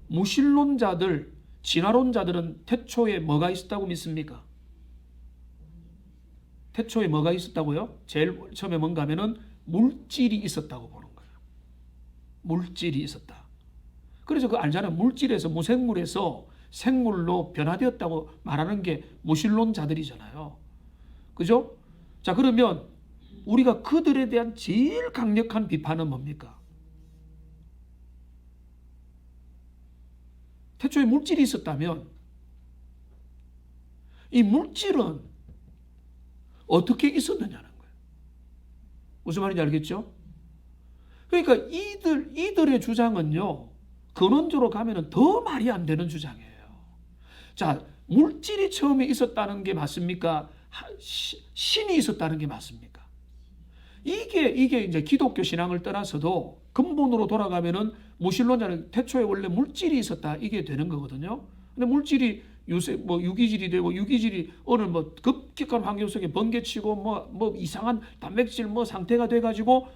무신론자들, 진화론자들은 태초에 뭐가 있었다고 믿습니까? 태초에 뭐가 있었다고요? 제일 처음에 뭔가 하면은 물질이 있었다고 보는 거예요. 물질이 있었다. 그래서 알잖아요. 물질에서, 무생물에서 생물로 변화되었다고 말하는 게 무신론자들이잖아요. 그죠? 자, 그러면 우리가 그들에 대한 제일 강력한 비판은 뭡니까? 태초에 물질이 있었다면 이 물질은 어떻게 있었느냐는 거예요. 무슨 말인지 알겠죠? 그러니까 이들의 주장은요, 근원적으로 가면은 더 말이 안 되는 주장이에요. 자, 물질이 처음에 있었다는 게 맞습니까? 신이 있었다는 게 맞습니까? 이게 이제 기독교 신앙을 떠나서도 근본으로 돌아가면은 무신론자는 태초에 원래 물질이 있었다, 이게 되는 거거든요. 근데 물질이 유기질이 되고, 유기질이 어느 급격한 환경 속에 번개치고 이상한 단백질 상태가 돼가지고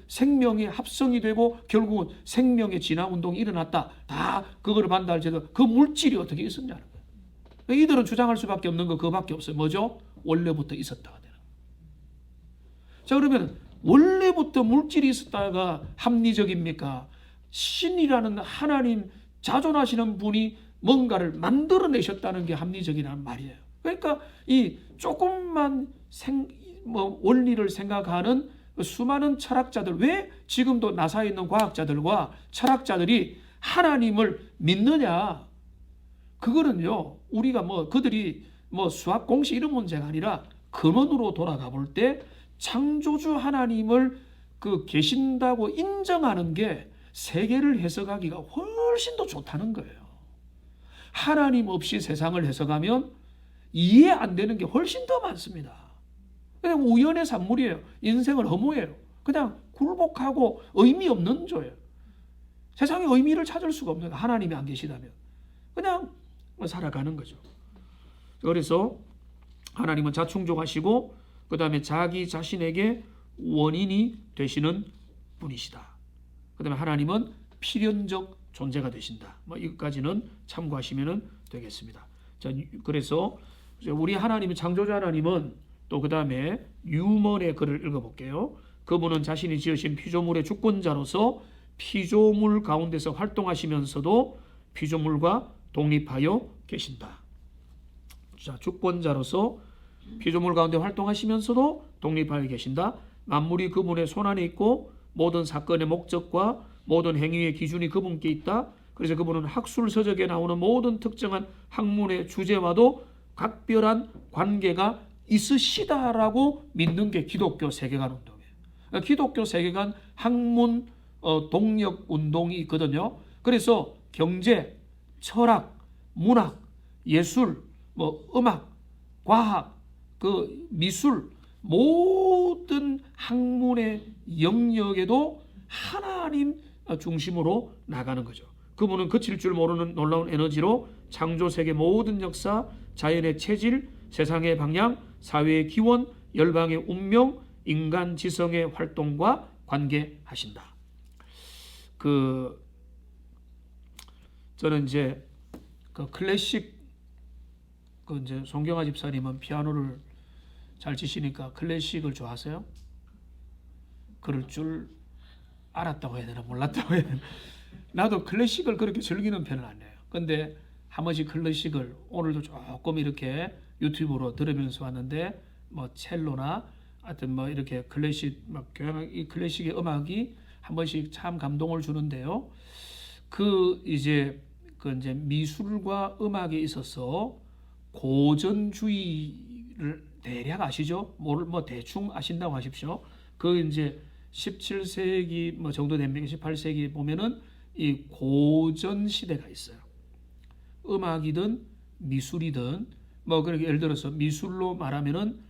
생명의 합성이 되고 결국은 생명의 진화 운동이 일어났다. 다 그거를 반대할지라도 그 물질이 어떻게 있었냐는 거예요. 이들은 주장할 수밖에 없는 거 그거밖에 없어요. 뭐죠? 원래부터 있었다가 되는. 자, 그러면 원래부터 물질이 있었다가 합리적입니까? 신이라는 하나님, 자존하시는 분이 뭔가를 만들어내셨다는 게 합리적이라는 말이에요. 그러니까 이 조금만 원리를 생각하는 수많은 철학자들, 왜 지금도 나사에 있는 과학자들과 철학자들이 하나님을 믿느냐? 그거는요, 우리가 뭐 그들이 뭐 수학 공식 이런 문제가 아니라 근원으로 돌아가 볼 때 창조주 하나님을 그 계신다고 인정하는 게 세계를 해석하기가 훨씬 더 좋다는 거예요. 하나님 없이 세상을 해석하면 이해 안 되는 게 훨씬 더 많습니다. 그냥 우연의 산물이에요. 인생은 허무해요. 그냥 굴복하고 의미 없는 조예요. 세상에 의미를 찾을 수가 없는 거예요. 하나님이 안 계시다면. 그냥 살아가는 거죠. 그래서 하나님은 자충족하시고 그 다음에 자기 자신에게 원인이 되시는 분이시다. 그 다음에 하나님은 필연적 존재가 되신다. 뭐 이것까지는 참고하시면 되겠습니다. 자, 그래서 우리 하나님은 창조자 하나님은 또 그 다음에 유먼의 글을 읽어볼게요. 그분은 자신이 지으신 피조물의 주권자로서 피조물 가운데서 활동하시면서도 피조물과 독립하여 계신다. 자, 주권자로서 피조물 가운데 활동하시면서도 독립하여 계신다. 만물이 그분의 손안에 있고 모든 사건의 목적과 모든 행위의 기준이 그분께 있다. 그래서 그분은 학술서적에 나오는 모든 특정한 학문의 주제와도 각별한 관계가 있으시다라고 믿는 게 기독교 세계관 운동이에요. 그러니까 기독교 세계관 학문 동력 운동이 있거든요. 그래서 경제, 철학, 문학, 예술, 뭐 음악, 과학, 그 미술 모든 학문의 영역에도 하나님 중심으로 나가는 거죠. 그분은 그칠 줄 모르는 놀라운 에너지로 창조 세계 모든 역사, 자연의 체질, 세상의 방향, 사회의 기원, 열방의 운명, 인간 지성의 활동과 관계하신다. 저는 이제 그 클래식 이제 송경화 집사님은 피아노를 잘 치시니까 클래식을 좋아하세요? 그럴 줄 알았다고 해야 되나 몰랐다고 해야 되나. 나도 클래식을 그렇게 즐기는 편은 아니에요. 근데 한 번씩 클래식을 오늘도 조금 이렇게 유튜브로 들으면서 왔는데 뭐 첼로나 하여튼 뭐 이렇게 클래식 막 이 클래식의 음악이 한 번씩 참 감동을 주는데요. 이제 미술과 음악에 있어서 고전주의를 대략 아시죠? 뭐 대충 아신다고 하십시오. 이제 17세기 뭐 정도 된 18세기 보면은 이 고전 시대가 있어요. 음악이든 미술이든 뭐 그렇게 예를 들어서 미술로 말하면은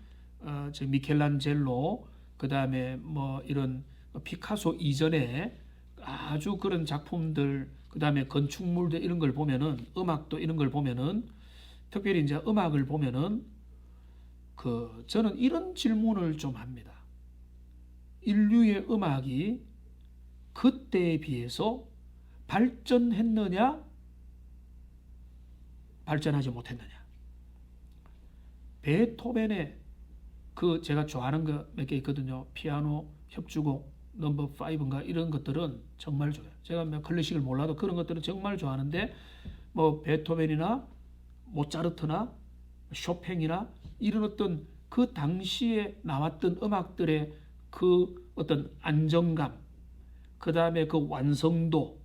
미켈란젤로 그다음에 뭐 이런 피카소 이전에 아주 그런 작품들 그다음에 건축물들 이런 걸 보면은 음악도 이런 걸 보면은 특별히 이제 음악을 보면은 저는 이런 질문을 좀 합니다. 인류의 음악이 그때에 비해서 발전했느냐, 발전하지 못했느냐. 베토벤의 제가 좋아하는 거 몇 개 있거든요. 피아노 협주곡 넘버 5인가 이런 것들은 정말 좋아요. 제가 클래식을 몰라도 그런 것들은 정말 좋아하는데 뭐 베토벤이나 모차르트나 쇼팽이나 이런 어떤 그 당시에 나왔던 음악들의 그 어떤 안정감, 그 다음에 그 완성도,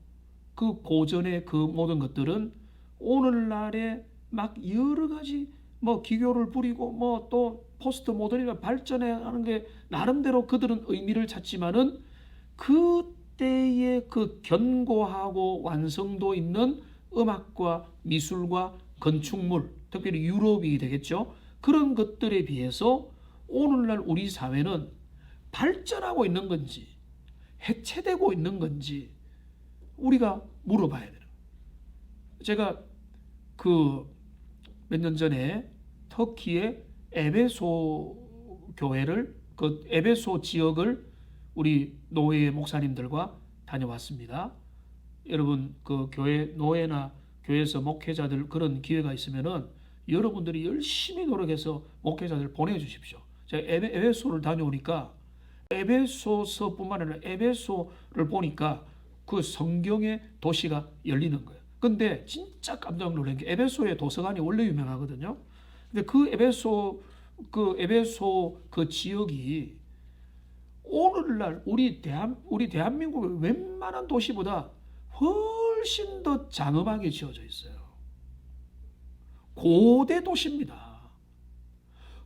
그 고전의 그 모든 것들은 오늘날에 막 여러 가지 뭐 기교를 부리고 뭐 또 포스트 모더니즘에 발전해가는 게 나름대로 그들은 의미를 찾지만은 그때의 그 견고하고 완성도 있는 음악과 미술과 건축물, 특별히 유럽이 되겠죠. 그런 것들에 비해서 오늘날 우리 사회는 발전하고 있는 건지 해체되고 있는 건지 우리가 물어봐야 돼요. 제가 몇 년 전에 터키의 에베소 교회를 에베소 지역을 우리 노예 목사님들과 다녀왔습니다. 여러분 교회 노예나 교회에서 목회자들 그런 기회가 있으면은 여러분들이 열심히 노력해서 목회자들 보내주십시오. 제가 에베소를 다녀오니까 에베소서뿐만 아니라 에베소를 보니까 그 성경의 도시가 열리는 거예요. 근데 진짜 깜짝 놀란 게 에베소의 도서관이 원래 유명하거든요. 근데 에베소 그 지역이 오늘날 우리 대한민국의 웬만한 도시보다 훨씬 더 장엄하게 지어져 있어요. 고대 도시입니다.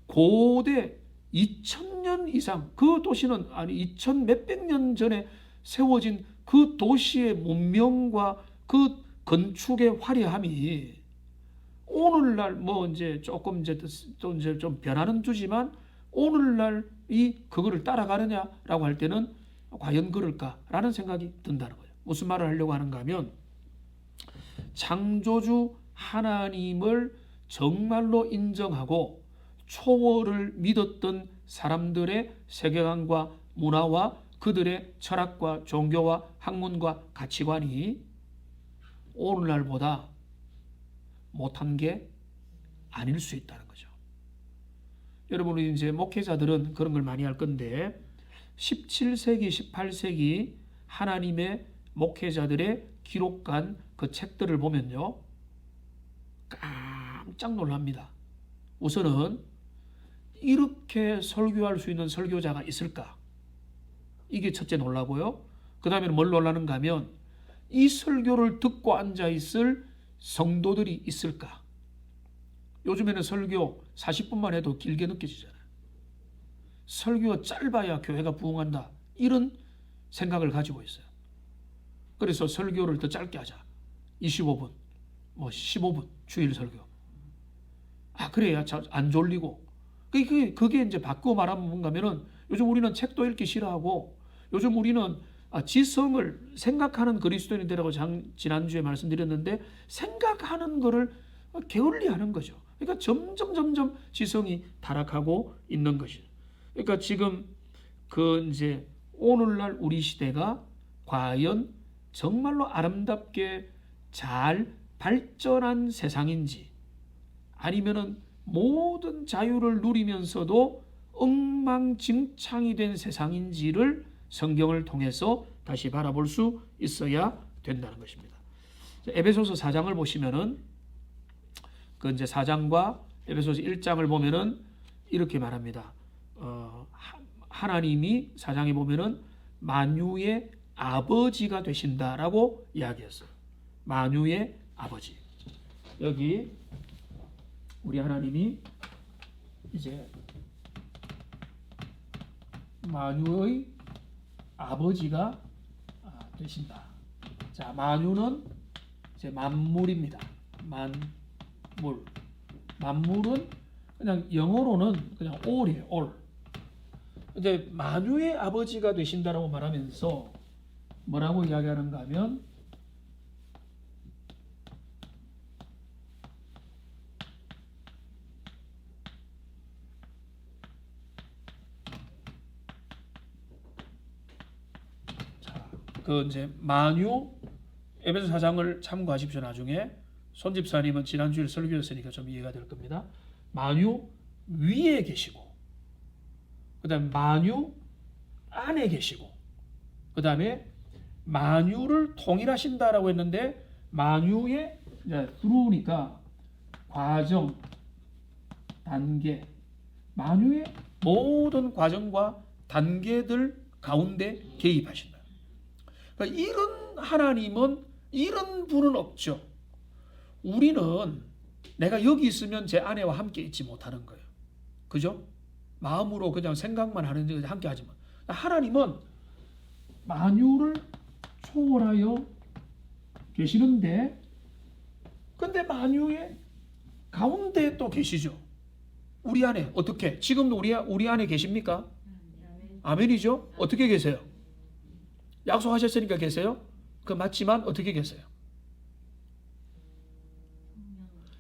고대 2000년 이상 그 도시는 아니 2000 몇백 년 전에 세워진 그 도시의 문명과 그 건축의 화려함이 오늘날 뭐 이제 조금 이제 좀 변하는 주지만 오늘날 그거를 따라가느냐라고 할 때는 과연 그럴까라는 생각이 든다는 거예요. 무슨 말을 하려고 하는가 하면 창조주 하나님을 정말로 인정하고 초월을 믿었던 사람들의 세계관과 문화와 그들의 철학과 종교와 학문과 가치관이 오늘날보다 못한 게 아닐 수 있다는 거죠. 여러분, 이제 목회자들은 그런 걸 많이 할 건데 17세기, 18세기 하나님의 목회자들의 기록한 그 책들을 보면요, 깜짝 놀랍니다. 우선은 이렇게 설교할 수 있는 설교자가 있을까? 이게 첫째 놀라고요. 그 다음에는 뭘 놀라는가 하면 이 설교를 듣고 앉아있을 성도들이 있을까? 요즘에는 설교 40분만 해도 길게 느껴지잖아요. 설교가 짧아야 교회가 부흥한다, 이런 생각을 가지고 있어요. 그래서 설교를 더 짧게 하자. 25분, 뭐 15분 주일 설교. 그래야 안 졸리고. 그게 이제 바꾸어 말하면 뭔가 하면은 요즘 우리는 책도 읽기 싫어하고 요즘 우리는 지성을 생각하는 그리스도인이라고 지난주에 말씀드렸는데 생각하는 거를 게을리하는 거죠. 그러니까 점점 지성이 타락하고 있는 것이죠. 그러니까 지금 그 이제 오늘날 우리 시대가 과연 정말로 아름답게 잘 발전한 세상인지 아니면은 모든 자유를 누리면서도 엉망진창이 된 세상인지를 성경을 통해서 다시 바라볼 수 있어야 된다는 것입니다. 에베소서 4장을 보시면은 그 이제 4장과 에베소서 1장을 보면은 이렇게 말합니다. 하나님이 4장에 보면은 만유의 아버지가 되신다라고 이야기했어요. 만유의 아버지. 여기 우리 하나님이 이제 만유의 아버지가 되신다. 자, 만유는 이제 만물입니다. 만물. 만물은 그냥 영어로는 그냥 all이에요. all. 이제 만유의 아버지가 되신다라고 말하면서 뭐라고 이야기하는가 하면 그 이제 만유 에베소 4장을 참고하십시오. 나중에 손 집사님은 지난주에 설교했으니까 좀 이해가 될 겁니다. 만유 위에 계시고 그 다음에 만유 안에 계시고 그 다음에 만유를 통일하신다라고 했는데 만유에 이제 들어오니까 과정, 단계, 만유의 모든 과정과 단계들 가운데 개입하신다. 그러니까 이런 하나님은, 이런 분은 없죠. 우리는 내가 여기 있으면 제 아내와 함께 있지 못하는 거예요. 그죠? 마음으로 그냥 생각만 하는 데 함께 하지만 하나님은 만유를 초월하여 계시는데 근데 만유의 가운데 또 계시죠. 우리 안에 어떻게? 지금도 우리 안에 계십니까? 아멘이죠? 어떻게 계세요? 약속하셨으니까 계세요? 그 맞지만 어떻게 계세요?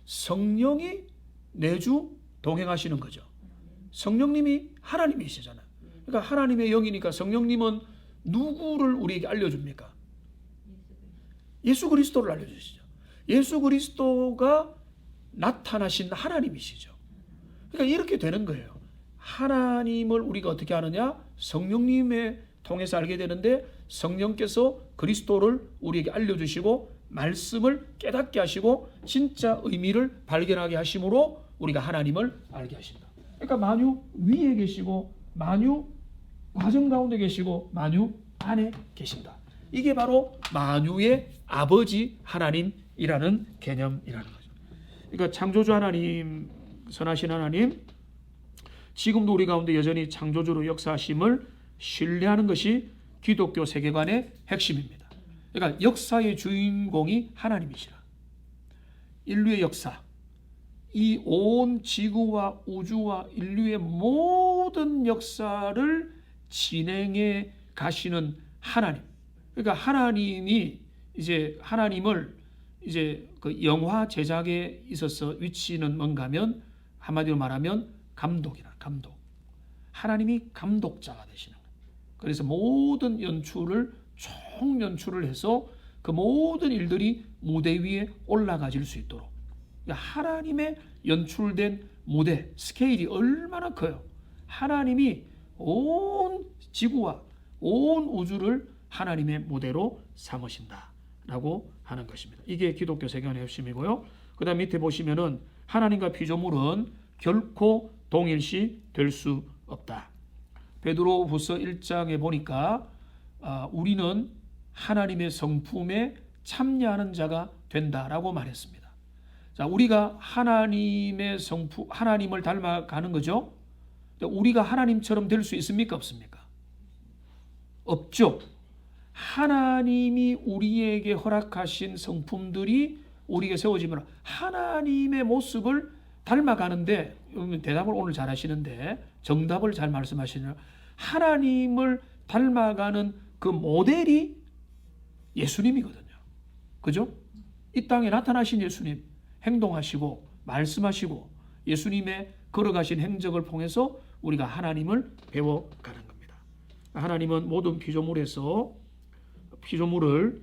성령이 내주 동행하시는 거죠. 성령님이 하나님이시잖아요. 그러니까 하나님의 영이니까 성령님은 누구를 우리에게 알려줍니까? 예수 그리스도를 알려주시죠. 예수 그리스도가 나타나신 하나님이시죠. 그러니까 이렇게 되는 거예요. 하나님을 우리가 어떻게 아느냐? 성령님의 통해서 알게 되는데 성령께서 그리스도를 우리에게 알려주시고 말씀을 깨닫게 하시고 진짜 의미를 발견하게 하심으로 우리가 하나님을 알게 하신다. 그러니까 만유 위에 계시고 만유 과정 가운데 계시고 만유 안에 계신다. 이게 바로 만유의 아버지 하나님이라는 개념이라는 거죠. 그러니까 창조주 하나님, 선하신 하나님, 지금도 우리 가운데 여전히 창조주로 역사하심을 신뢰하는 것이 기독교 세계관의 핵심입니다. 그러니까 역사의 주인공이 하나님이시라. 인류의 역사, 이 온 지구와 우주와 인류의 모든 역사를 진행해 가시는 하나님. 그러니까 하나님이 이제 하나님을 이제 그 영화 제작에 있어서 위치는 뭔가면 한마디로 말하면 감독. 하나님이 감독자가 되시는 거예요. 그래서 모든 연출을 총 연출을 해서 그 모든 일들이 무대 위에 올라가질 수 있도록 그러니까 하나님의 연출된 무대 스케일이 얼마나 커요. 하나님이 온 지구와 온 우주를 하나님의 무대로 삼으신다라고 하는 것입니다. 이게 기독교 세계관의 핵심이고요. 그 다음 밑에 보시면은 하나님과 피조물은 결코 동일시 될 수 없다. 베드로후서 1장에 보니까 우리는 하나님의 성품에 참여하는 자가 된다라고 말했습니다. 자, 우리가 하나님의 성품, 하나님을 닮아가는 거죠. 우리가 하나님처럼 될 수 있습니까? 없습니까? 없죠. 하나님이 우리에게 허락하신 성품들이 우리에게 세워지면 하나님의 모습을 닮아가는데 대답을 오늘 잘 하시는데 정답을 잘 말씀하시네요. 하나님을 닮아가는 그 모델이 예수님이거든요. 그죠? 이 땅에 나타나신 예수님 행동하시고 말씀하시고 예수님의 걸어가신 행적을 통해서 우리가 하나님을 배워가는 겁니다. 하나님은 모든 피조물을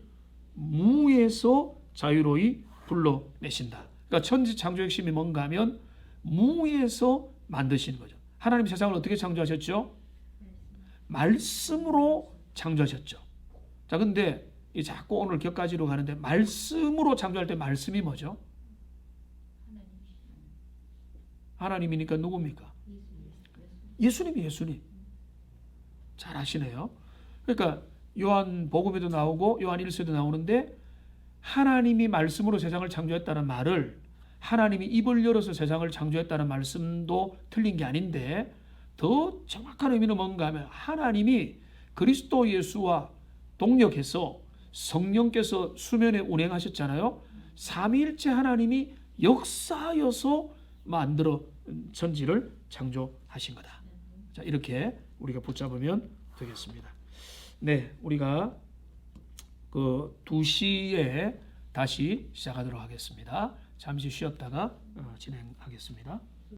무에서 자유로이 불러내신다. 그러니까 천지 창조 핵심이 뭔가 하면 무에서 만드신 거죠. 하나님 세상을 어떻게 창조하셨죠? 말씀으로 창조하셨죠. 자, 근데 자꾸 오늘 격가지로 가는데 말씀으로 창조할 때 말씀이 뭐죠? 하나님이니까 누굽니까? 예수님. 잘 아시네요. 그러니까 요한 복음에도 나오고 요한 1서에도 나오는데 하나님이 말씀으로 세상을 창조했다는 말을 하나님이 입을 열어서 세상을 창조했다는 말씀도 틀린 게 아닌데 더 정확한 의미는 뭔가 하면 하나님이 그리스도 예수와 동력해서 성령께서 수면에 운행하셨잖아요. 삼위일체 하나님이 역사하여서 만들어 천지를 창조하신 거다. 자, 이렇게 우리가 붙잡으면 되겠습니다. 네, 우리가 그 2시에 다시 시작하도록 하겠습니다. 잠시 쉬었다가 진행하겠습니다.